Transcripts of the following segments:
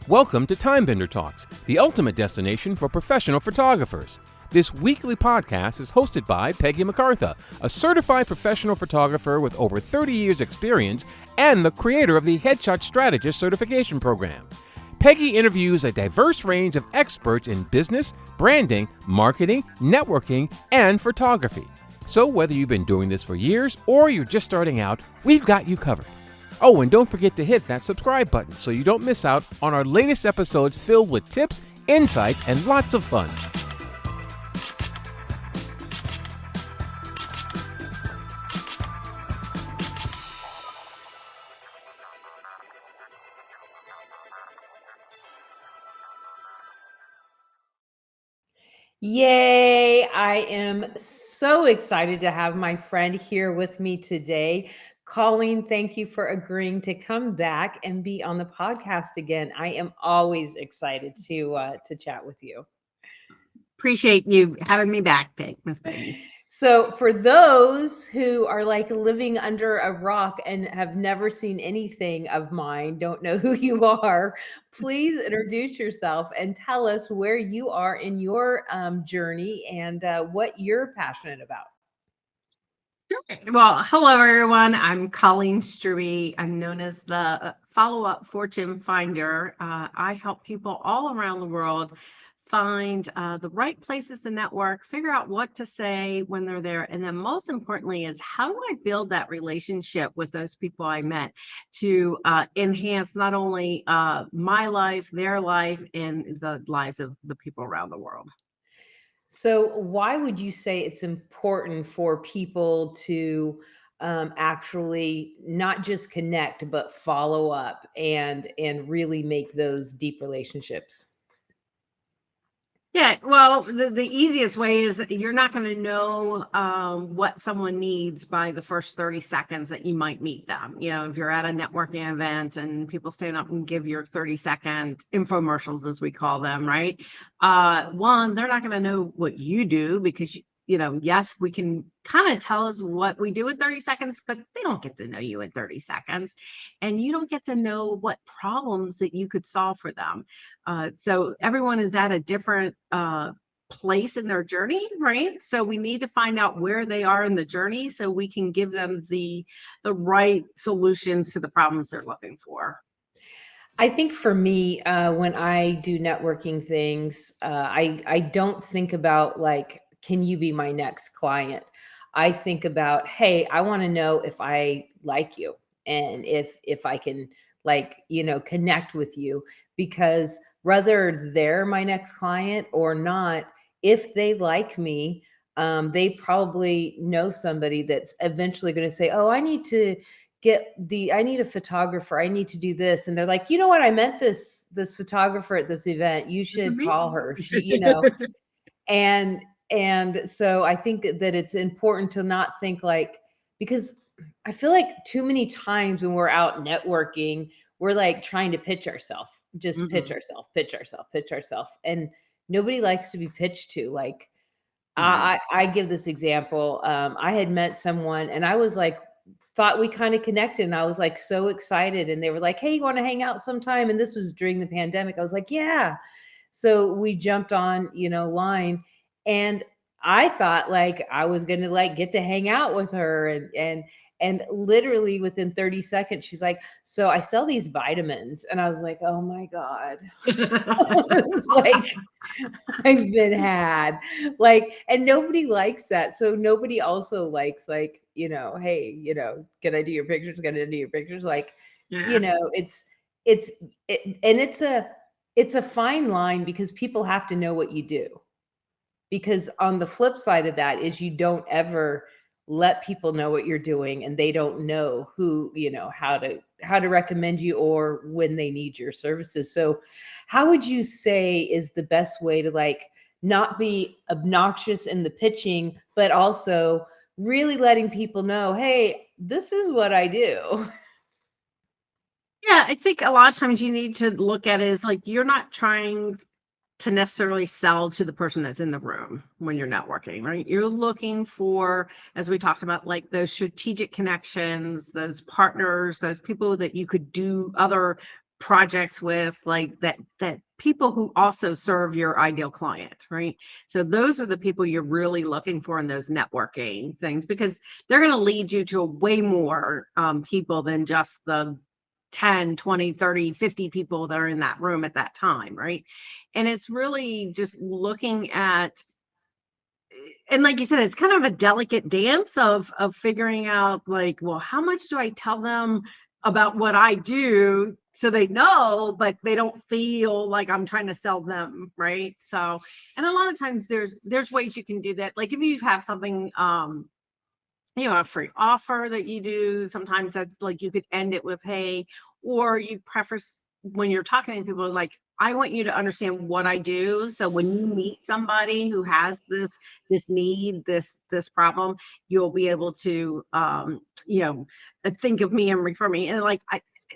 Welcome to TimeBender Talks, the ultimate destination for professional photographers. This weekly podcast is hosted by Peggy McCartha, a certified professional photographer with over 30 years experience and the creator of the Headshot Strategist certification program. Peggy interviews a diverse range of experts in business, branding, marketing, networking, and photography. So whether you've been doing this for years or you're just starting out, we've got you covered. Oh, and don't forget to hit that subscribe button so you don't miss out on our latest episodes filled with tips, insights, and lots of fun. Yay! I am so excited to have my friend here with me today. Colleen, thank you for agreeing to come back and be on the podcast again. I am always excited to chat with you. Appreciate you having me back, Miss Peggy. So for those who are like living under a rock and have never seen anything of mine, don't know who you are, please introduce yourself and tell us where you are in your journey and what you're passionate about. Well, hello, everyone. I'm Colleen Strube. I'm known as the follow-up fortune finder. I help people all around the world find the right places to network, figure out what to say when they're there, and then most importantly is how do I build that relationship with those people I met to enhance not only my life, their life, and the lives of the people around the world. So why would you say it's important for people to actually not just connect, but follow up and really make those deep relationships? Yeah, well, the easiest way is that you're not going to know what someone needs by the first 30 seconds that you might meet them. You know, if you're at a networking event and people stand up and give your 30-second infomercials, as we call them, right? One, they're not going to know what you do because, yes, we can kind of tell us what we do in 30 seconds, but they don't get to know you in 30 seconds. And you don't get to know what problems that you could solve for them. So everyone is at a different place in their journey, right? So we need to find out where they are in the journey so we can give them the right solutions to the problems they're looking for. I think for me, when I do networking things, I don't think about like, can you be my next client? I think about, hey, I want to know if I like you and if I can connect with you, because whether they're my next client or not, if they like me, they probably know somebody that's eventually going to say, oh, I need a photographer. I need to do this. And they're like, you know what? I met this photographer at this event. You should call her. She, and so I think that it's important to not think like, because I feel like too many times when we're out networking, we're like trying to pitch ourselves, just pitch ourselves. And nobody likes to be pitched to. Like, I give this example. I had met someone and I was like, thought we kind of connected and I was like so excited, and they were like, hey, you want to hang out sometime? And this was during the pandemic. I was like, yeah. So we jumped on line, and I thought like I was gonna like get to hang out with her, and literally within 30 seconds she's like, so I sell these vitamins. And I was like, oh my God. It's like I've been had, like, and nobody likes that. So nobody also likes like, hey, can I do your pictures? Can I do your pictures? Like, it's a fine line because people have to know what you do. Because on the flip side of that is you don't ever let people know what you're doing, and they don't know who, how to recommend you or when they need your services. So how would you say is the best way to like not be obnoxious in the pitching, but also really letting people know, hey, this is what I do? Yeah, I think a lot of times you need to look at it as like you're not trying to necessarily sell to the person that's in the room when you're networking, right? You're looking for, as we talked about, like those strategic connections, those partners, those people that you could do other projects with like that people who also serve your ideal client, right? So those are the people you're really looking for in those networking things, because they're going to lead you to way more people than just the 10, 20, 30, 50 people that are in that room at that time, right? And it's really just looking at, and like you said, it's kind of a delicate dance of figuring out like, well, how much do I tell them about what I do so they know, but they don't feel like I'm trying to sell them, right? So, and a lot of times there's ways you can do that. Like if you have something a free offer that you do, sometimes that like you could end it with, hey, or you preface when you're talking to people like, I want you to understand what I do. So when you meet somebody who has this need, this problem, you'll be able to think of me and refer me. And like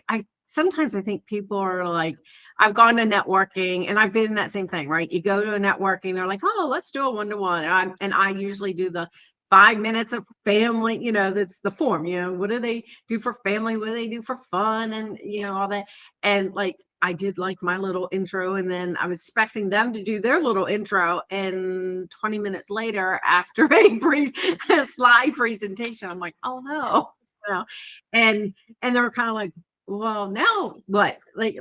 I sometimes I think people are like, I've gone to networking and I've been in that same thing, right? You go to a networking, they're like, oh, let's do a one-to-one. And I usually do the 5 minutes of family, that's the form, what do they do for family? What do they do for fun? And, all that. And like, I did like my little intro, and then I was expecting them to do their little intro. And 20 minutes later, after a slide presentation, I'm like, oh no, and they were kind of like, well, now what? Like,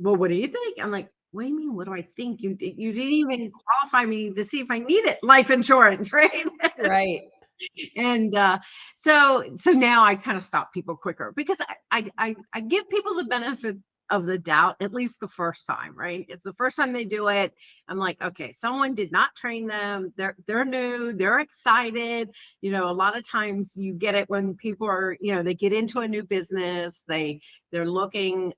well, what do you think? I'm like, what do you mean? What do I think? You didn't even qualify me to see if I needed life insurance, right? Right. And so now I kind of stop people quicker, because I give people the benefit of the doubt, at least the first time, right? It's the first time they do it. I'm like, okay, someone did not train them. They're new, they're excited. A lot of times you get it when people are, they get into a new business, they're looking,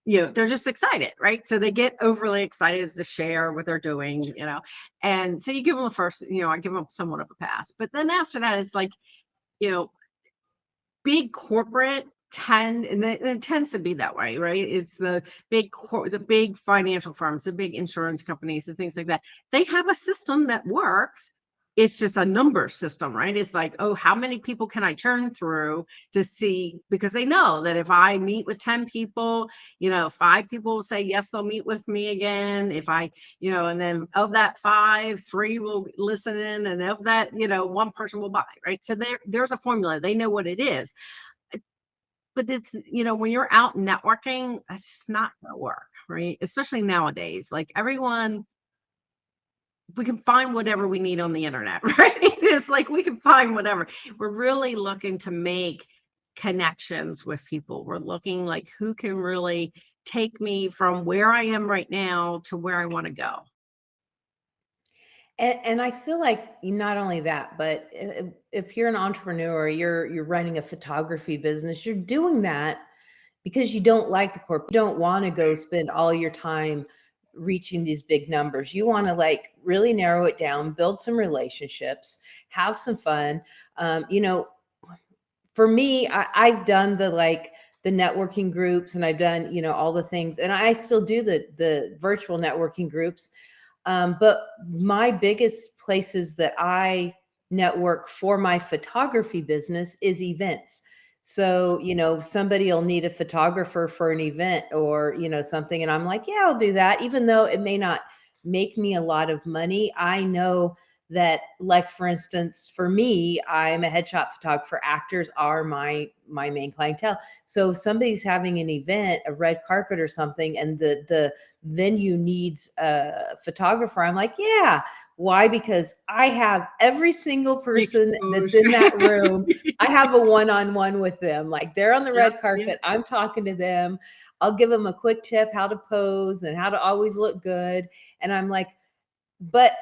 they're just excited, right? So they get overly excited to share what they're doing, and so you give them I give them somewhat of a pass. But then after that, it's like, big corporate and it tends to be that way, right? It's the big financial firms, the big insurance companies and things like that. They have a system that works. It's just a number system, right? It's like, oh, how many people can I churn through to see? Because they know that if I meet with 10 people, 5 people will say, yes, they'll meet with me again. If I, and then of that 5, 3 will listen in, and of that, 1 person will buy, right? So there's a formula. They know what it is. But it's, when you're out networking, that's just not going to work, right? Especially nowadays, like we can find whatever we need on the internet, right? It's like we can find whatever. We're really looking to make connections with people. We're looking like, who can really take me from where I am right now to where I want to go. And I feel like not only that, but if you're an entrepreneur, you're running a photography business, you're doing that because you don't like the corporate. You don't want to go spend all your time reaching these big numbers. You want to like really narrow it down, build some relationships, have some fun. For me, I've done the networking groups, and I've done, all the things, and I still do the virtual networking groups. But my biggest places that I network for my photography business is events. So, somebody will need a photographer for an event or, something. And I'm like, yeah, I'll do that. Even though it may not make me a lot of money, I know that, like, for instance, for me, I'm a headshot photographer. Actors are my main clientele. So if somebody's having an event, a red carpet or something, and the venue needs a photographer, I'm like, yeah. Why? Because I have every single person that's in that room. I have a one-on-one with them. Like, they're on the red carpet. I'm talking to them. I'll give them a quick tip, how to pose and how to always look good. And I'm like, but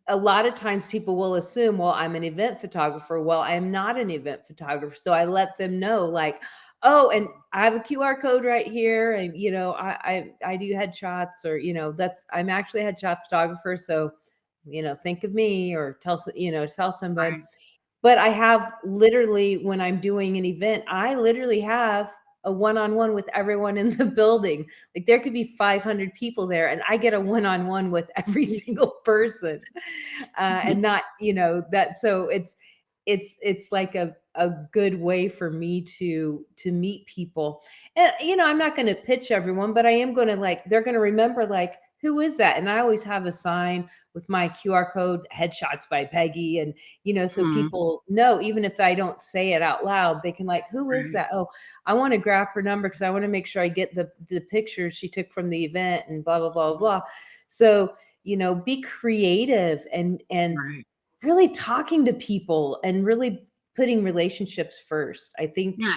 a lot of times people will assume, well, I'm an event photographer. Well, I am not an event photographer. So I let them know, like, oh, and I have a QR code right here. And, I do headshots, or, I'm actually a headshot photographer. So, think of me, or tell somebody. Right. But I have literally, when I'm doing an event, I literally have a one-on-one with everyone in the building. Like, there could be 500 people there, and I get a one-on-one with every single person. And not, that, so it's like a good way for me to meet people. And I'm not going to pitch everyone, but I am going to, like, they're going to remember, like, who is that? And I always have a sign with my QR code, headshots by Peggy. And, so people know, even if I don't say it out loud, they can, like, who is that? Oh, I want to grab her number because I want to make sure I get the pictures she took from the event and blah, blah, blah, blah. So, be creative and really talking to people and really putting relationships first. I think. Yeah,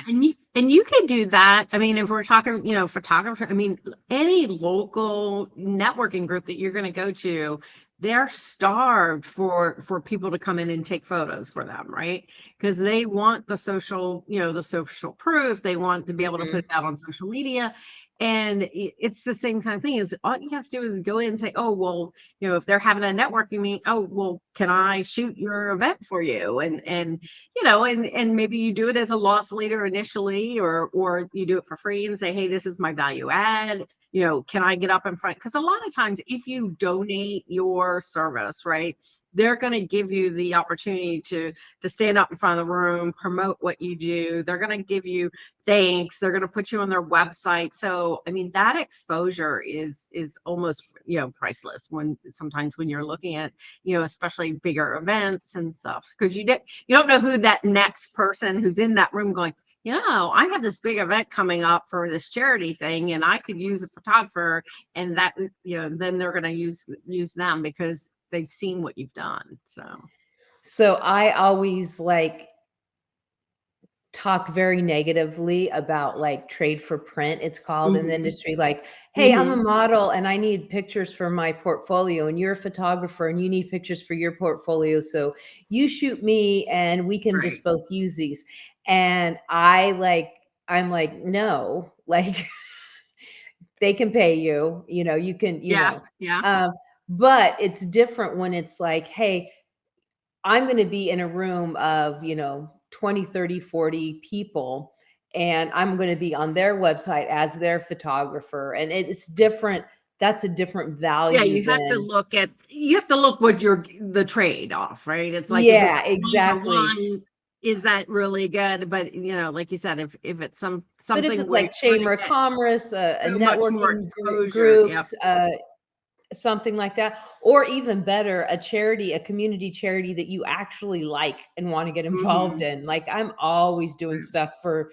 and you can do that. I mean, if we're talking, photographer, I mean, any local networking group that you're going to go to, they're starved for people to come in and take photos for them, right? Because they want the social, the social proof. They want to be able to put it out on social media. And it's the same kind of thing. Is all you have to do is go in and say, oh, well, if they're having a networking meeting, oh, well, can I shoot your event for you? And maybe you do it as a loss leader initially, or you do it for free and say, hey, this is my value add. Can I get up in front? Because a lot of times if you donate your service, right, they're going to give you the opportunity to stand up in front of the room, promote what you do. They're going to give you thanks. They're going to put you on their website. So, I mean, that exposure is almost, priceless sometimes when you're looking at, especially bigger events and stuff, because you don't know who that next person who's in that room going, I have this big event coming up for this charity thing, and I could use a photographer, and that, then they're going to use them because they've seen what you've done. So I always, like, talk very negatively about, like, trade for print, it's called in the industry. Like, hey, I'm a model and I need pictures for my portfolio, and you're a photographer and you need pictures for your portfolio. So you shoot me and we can just both use these. And I'm like, no, like, they can pay you, you can, but it's different when it's like, hey, I'm going to be in a room of, 20, 30, 40 people, and I'm going to be on their website as their photographer. And it's different. That's a different value. Yeah, you have to look what the trade-off, right? It's like, yeah, if it's exactly. one, is that really good? But like you said, if it's something, but if it's like Chamber of Commerce, a networking groups, something like that, or even better, a community charity that you actually like and want to get involved in. Like, I'm always doing stuff for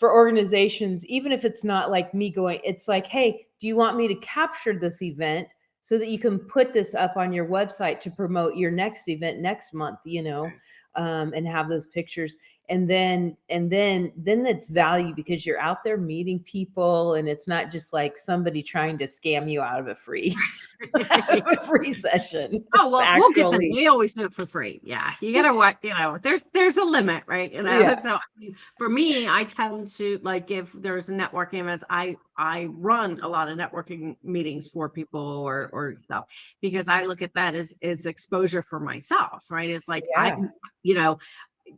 organizations, even if it's not like me going, it's like, hey, do you want me to capture this event so that you can put this up on your website to promote your next event next month, and have those pictures. And then it's value because you're out there meeting people, and it's not just like somebody trying to scam you out of a free session. Oh, well, we'll get them. We always do it for free. Yeah. You gotta what, there's a limit, right? So for me, I tend to, like, if there's a networking events, I run a lot of networking meetings for people or stuff, because I look at that as exposure for myself, right? It's like,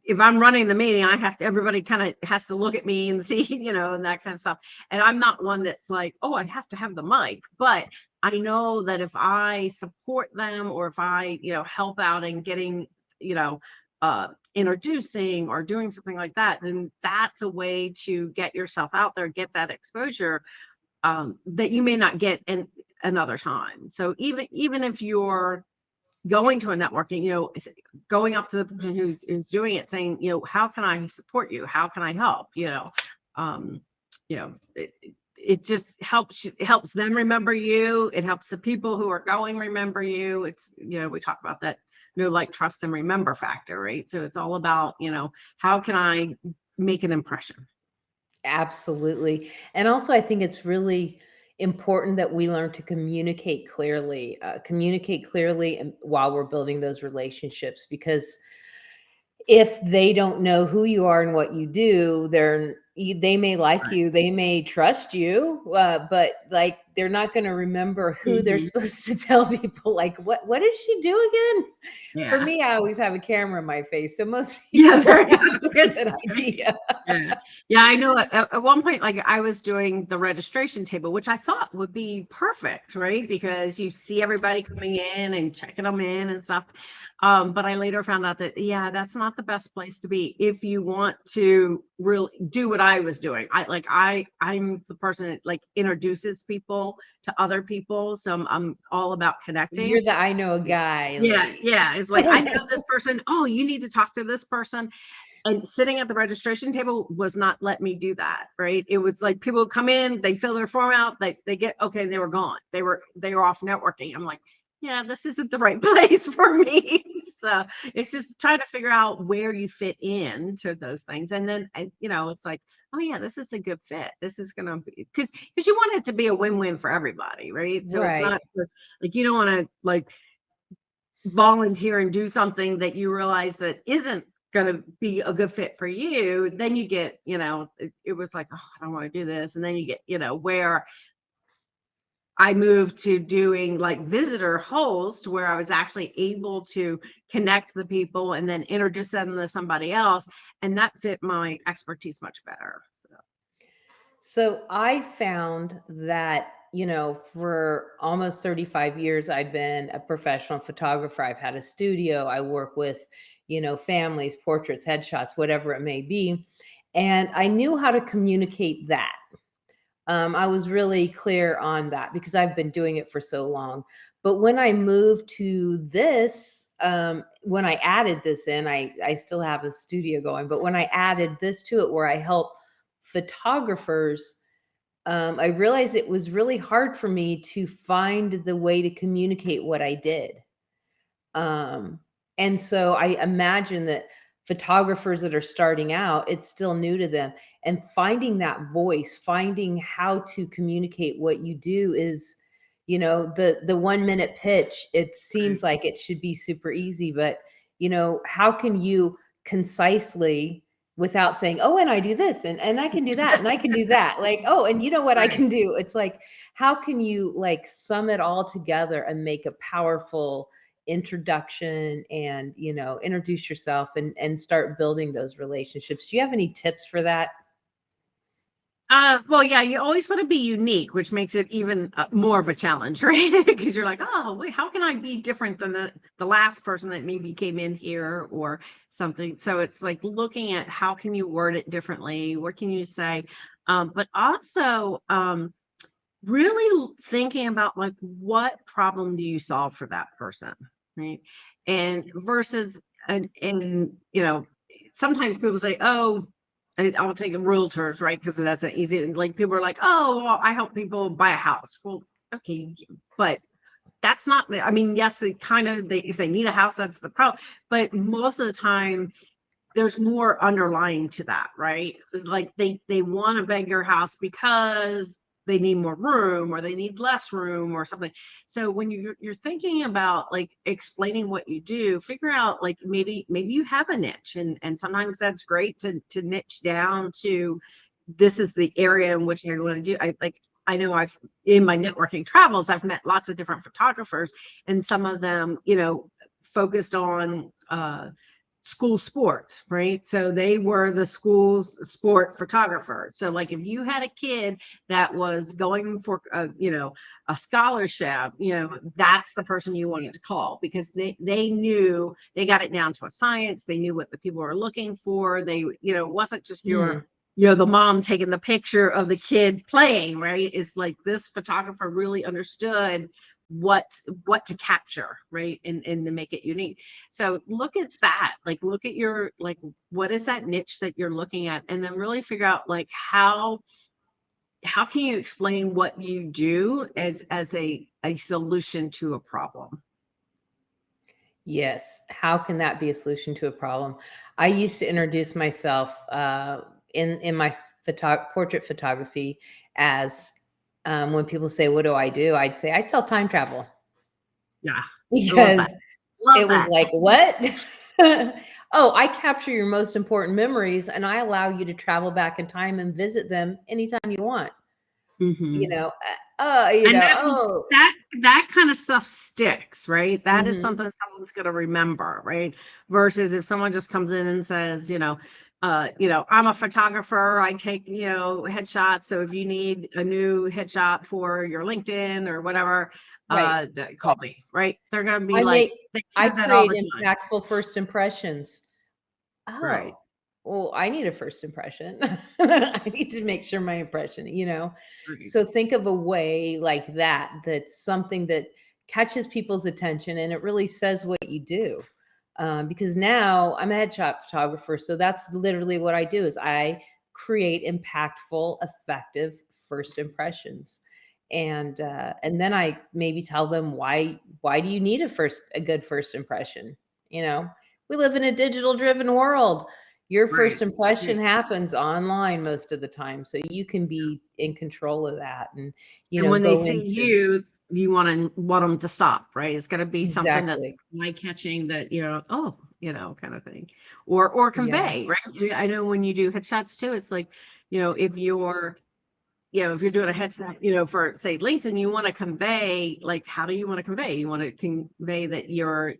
if I'm running the meeting, everybody kind of has to look at me and see, and that kind of stuff. And I'm not one that's like, oh, I have to have the mic, but I know that if I support them, or if I, help out in getting, introducing or doing something like that, then that's a way to get yourself out there, get that exposure that you may not get in another time. So even if you're going to a networking, going up to the person who's doing it, saying, how can I support you? How can I help? It just helps them remember you. It helps the people who are going remember you. It's, we talk about that, like, trust and remember factor, right? So it's all about, how can I make an impression? Absolutely. And also, I think it's really important that we learn to communicate clearly, and while we're building those relationships, because if they don't know who you are and what you do, they may like you, they may trust you, but, like, they're not going to remember who they're supposed to tell people, like, what did she do again? Yeah. For me, I always have a camera in my face, so most people have a good idea. Yeah, I know. At one point, like, I was doing the registration table, which I thought would be perfect, right? Because you see everybody coming in and checking them in and stuff. But I later found out that, yeah, that's not the best place to be if you want to really do what I was doing. I'm the person that like introduces people to other people. So I'm all about connecting. You're the I know a guy. Yeah, Like. yeah. It's like, I know this person. Oh, you need to talk to this person. And sitting at the registration table was not let me do that, right? It was like people would come in, they fill their form out, they get, okay, they were gone. They were off networking. I'm like, yeah, this isn't the right place for me. So it's just trying to figure out where you fit in to those things. And then, it's like, oh yeah, this is a good fit. This is going to be, because you want it to be a win-win for everybody, right? So it's Right. not just like, you don't want to like volunteer and do something that you realize that isn't going to be a good fit for you. Then you get, it was like, oh, I don't want to do this. And then you get, where I moved to doing like visitor host, where I was actually able to connect the people and then introduce them to somebody else. And that fit my expertise much better. So I found that, for almost 35 years, I've been a professional photographer. I've had a studio. I work with, families, portraits, headshots, whatever it may be. And I knew how to communicate that. I was really clear on that because I've been doing it for so long. But when I moved to this, when I added this in, I still have a studio going, but when I added this to it where I help photographers, I realized it was really hard for me to find the way to communicate what I did. And so I imagine that photographers that are starting out, it's still new to them. And finding that voice, finding how to communicate what you do is, the 1 minute pitch, it seems like it should be super easy, but how can you concisely without saying, oh, and I do this and I can do that and I can do that. Like, oh, and you know what I can do? It's like, how can you like sum it all together and make a powerful introduction and, introduce yourself and start building those relationships? Do you have any tips for that? Well, yeah, you always want to be unique, which makes it even more of a challenge, right? Because you're like, oh, wait, how can I be different than the last person that maybe came in here or something? So it's like looking at how can you word it differently? What can you say? But also really thinking about like, what problem do you solve for that person, right? And versus, and sometimes people say, oh, I'll take realtors, right? Because that's an easy, like people are like, oh, well, I help people buy a house. Well, okay, but that's not, I mean, yes, if they need a house, that's the problem. But most of the time, there's more underlying to that, right? Like they want to beg your house because they need more room or they need less room or something. So when you're thinking about like explaining what you do, figure out like maybe you have a niche, and sometimes that's great to niche down to this is the area in which you're going to do. I know I've in my networking travels, I've met lots of different photographers, and some of them, focused on school sports, right? So they were the school's sport photographer. So like if you had a kid that was going for a scholarship, that's the person you wanted to call, because they knew, they got it down to a science. They knew what the people were looking for. They, it wasn't just your the mom taking the picture of the kid playing, right? It's like this photographer really understood what to capture, right? And to make it unique. So look at that, like look at your, like, what is that niche that you're looking at, and then really figure out like how can you explain what you do as a solution to a problem. Yes. How can that be a solution to a problem? I used to introduce myself in my portrait photography as when people say, what do? I'd say, I sell time travel. Yeah. Because Love it was that. like, what? Oh, I capture your most important memories and I allow you to travel back in time and visit them anytime you want. Mm-hmm. Oh. That kind of stuff sticks, right? That is Mhm. something someone's going to remember, right? Versus if someone just comes in and says, I'm a photographer, I take, headshots. So if you need a new headshot for your LinkedIn or whatever, Right. call me, right? They're going to be I like, make they I hear that all create the time. impactful first impressions. Right. Oh, well, I need a first impression. I need to make sure my impression. Right. So think of a way like that, that's something that catches people's attention and it really says what you do. Because now I'm a headshot photographer. So that's literally what I do is I create impactful, effective first impressions. And then I maybe tell them why do you need a good first impression? You know, we live in a digital driven world. Your Right. first impression Right. happens online most of the time. So you can be in control of that and, And when they go see into you want them to stop, right? It's got to be something that's exactly. eye catching that, oh, kind of thing, or Yeah. convey, right? I know when you do headshots too, it's like, if you're doing a headshot, for say LinkedIn, you want to convey, like, how do you want to convey? You want to convey that you're,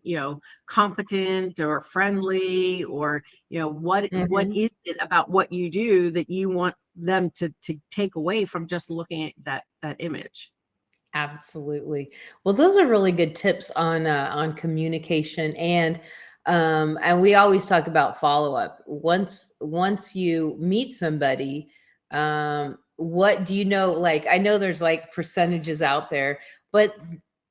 competent or friendly, or, what Mhm. is it about what you do that you want them to take away from just looking at that image? Absolutely. Well, those are really good tips on communication and we always talk about follow up. Once you meet somebody, what do you know? Like I know there's like percentages out there, but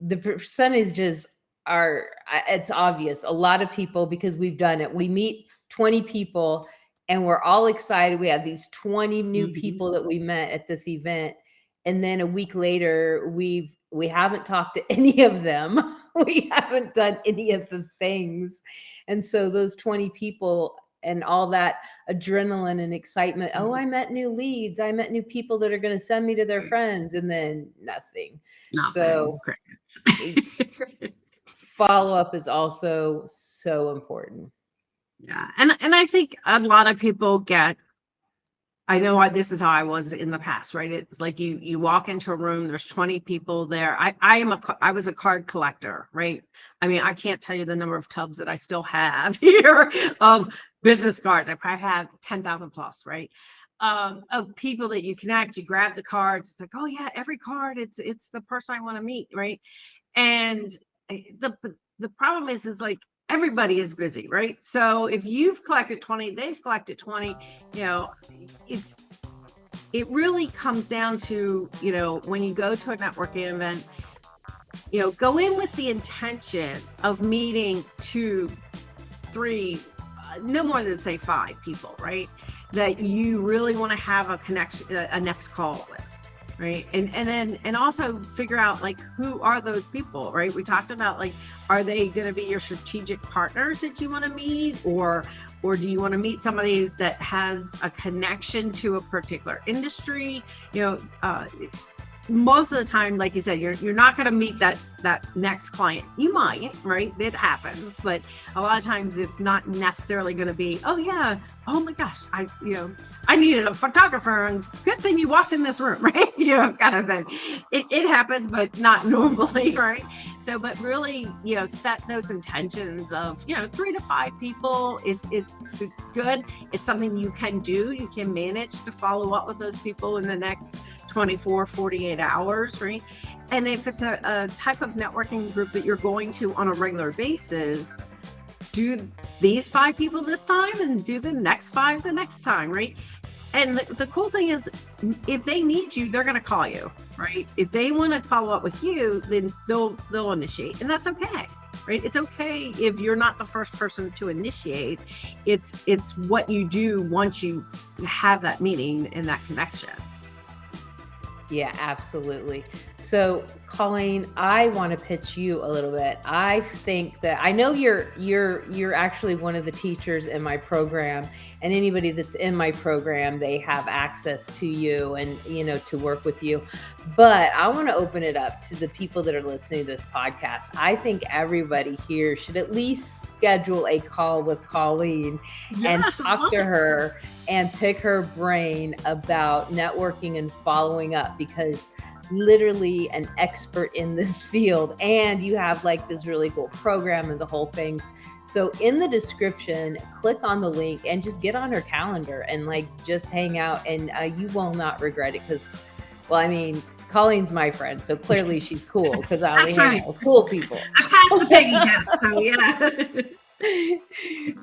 the percentages it's obvious. A lot of people, because we've done it, we meet 20 people and we're all excited. We have these 20 new Mhm. people that we met at this event, and then a week later we haven't talked to any of them. We haven't done any of the things. And so those 20 people and all that adrenaline and excitement, oh, I met new leads, I met new people that are going to send me to their Right. friends, and then nothing. Nothing. So follow up is also so important. Yeah. And I think a lot of people I know this is how I was in the past, right? It's like you walk into a room, there's 20 people there. I was a card collector, right? I mean, I can't tell you the number of tubs that I still have here of business cards. I probably have 10,000 plus, right? Of people that you connect, you grab the cards. It's like, oh yeah, every card, it's the person I want to meet, right? And the problem is like everybody is busy, right? So if you've collected 20, they've collected 20, you know, it's it really comes down to, when you go to a networking event, go in with the intention of meeting 2, 3, no more than say 5 people, right? That you really want to have a connection, a next call with. Right. And also figure out, like, who are those people, right? We talked about, like, are they going to be your strategic partners that you want to meet, or do you want to meet somebody that has a connection to a particular industry? Most of the time, like you said, you're not going to meet that next client. You might, right? It happens, but a lot of times it's not necessarily going to be, oh yeah, oh my gosh, I needed a photographer, and good thing you walked in this room, right? Kind of thing. It happens, but not normally, right? So, but really, set those intentions of, 3 to 5 people is good. It's something you can do. You can manage to follow up with those people in the next 24, 48 hours, right? And if it's a type of networking group that you're going to on a regular basis, do these 5 people this time and do the next 5 the next time, right? And the cool thing is, if they need you, they're going to call you, right? If they want to follow up with you, then they'll initiate, and that's okay, right? It's okay if you're not the first person to initiate. It's what you do once you have that meeting and that connection. Yeah, absolutely. So, Colleen, I want to pitch you a little bit. I think that I know you're actually one of the teachers in my program, and anybody that's in my program, they have access to you and to work with you. But I want to open it up to the people that are listening to this podcast. I think everybody here should at least schedule a call with Colleen and Yes, I talk love to it. her and pick her brain about networking and following up, because literally an expert in this field, and you have like this really cool program and the whole things. So in the description, click on the link and just get on her calendar and like just hang out, and you will not regret it, because, well, I mean, Colleen's my friend, so clearly she's cool because I only That's hang right. out with cool people. I passed the Peggy test, so yeah.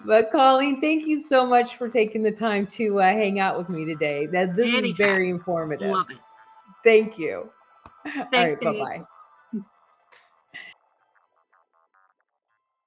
But Colleen, thank you so much for taking the time to hang out with me today. This was Anytime. very informative. Love it. Thank you. All Thanks, right, Dave. bye-bye.